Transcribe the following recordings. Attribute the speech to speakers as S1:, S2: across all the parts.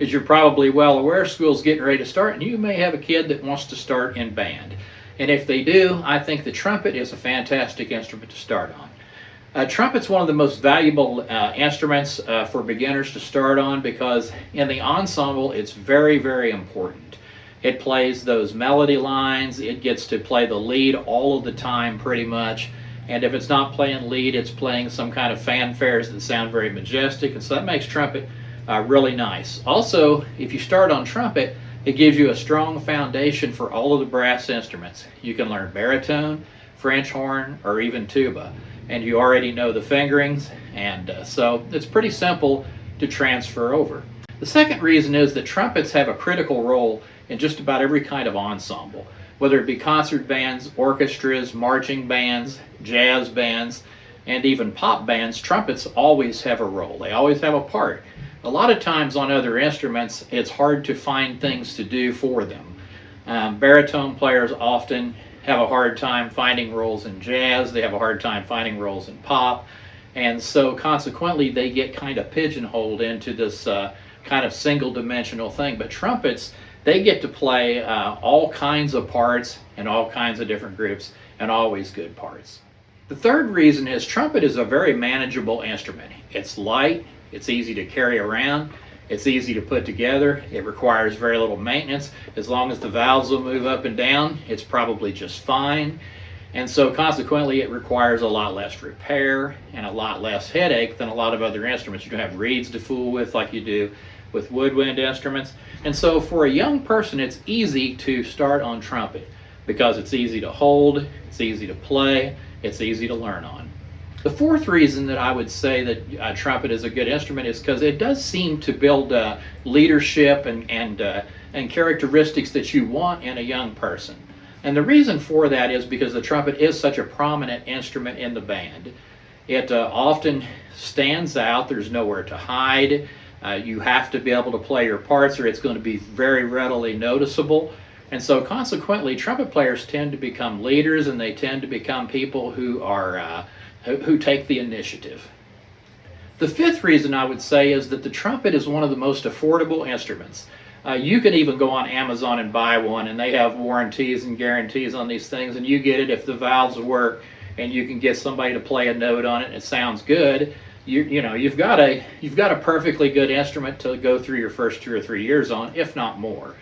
S1: as you're probably well aware, school's getting ready to start, and you may have a kid that wants to start in band. And if they do, I think the trumpet is a fantastic instrument to start on. Trumpet's one of the most valuable instruments for beginners to start on because in the ensemble it's very, very important. It plays those melody lines, it gets to play the lead all of the time pretty much, and if it's not playing lead, it's playing some kind of fanfares that sound very majestic, and so that makes trumpet really nice. Also, if you start on trumpet, it gives you a strong foundation for all of the brass instruments. You can learn baritone, French horn, or even tuba, and you already know the fingerings, and so it's pretty simple to transfer over. The second reason is that trumpets have a critical role in just about every kind of ensemble, whether it be concert bands, orchestras, marching bands, jazz bands, and even pop bands. Trumpets always have a role. They always have a part. A lot of times on other instruments, it's hard to find things to do for them. Baritone players often have a hard time finding roles in jazz. They have a hard time finding roles in pop. And so consequently, they get kind of pigeonholed into this kind of single-dimensional thing. But trumpets, they get to play all kinds of parts in all kinds of different groups, and always good parts. The third reason is trumpet is a very manageable instrument. It's light, it's easy to carry around, it's easy to put together, it requires very little maintenance. As long as the valves will move up and down, it's probably just fine. And so consequently, it requires a lot less repair and a lot less headache than a lot of other instruments. You don't have reeds to fool with like you do with woodwind instruments. And so for a young person, it's easy to start on trumpet because it's easy to hold, it's easy to play, it's easy to learn on. The fourth reason that I would say that trumpet is a good instrument is because it does seem to build leadership and characteristics that you want in a young person. And the reason for that is because the trumpet is such a prominent instrument in the band. It often stands out. There's nowhere to hide. You have to be able to play your parts or it's going to be very readily noticeable. And so consequently, trumpet players tend to become leaders, and they tend to become people who are who take the initiative. The fifth reason I would say is that the trumpet is one of the most affordable instruments. You can even go on Amazon and buy one, and they have warranties and guarantees on these things, and you get it if the valves work, and you can get somebody to play a note on it and it sounds good. You've got a perfectly good instrument to go through your first 2 or 3 years on, if not more.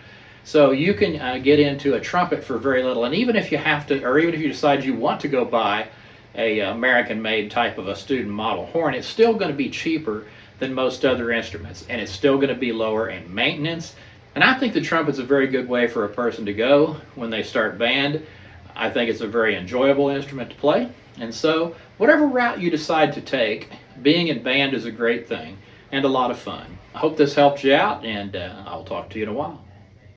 S1: So you can get into a trumpet for very little, and even if you have to, or even if you decide you want to go buy a American-made type of a student model horn, it's still going to be cheaper than most other instruments, and it's still going to be lower in maintenance. And I think the trumpet's a very good way for a person to go when they start band. I think it's a very enjoyable instrument to play, and so whatever route you decide to take, being in band is a great thing and a lot of fun. I hope this helped you out, and I'll talk to you in a while.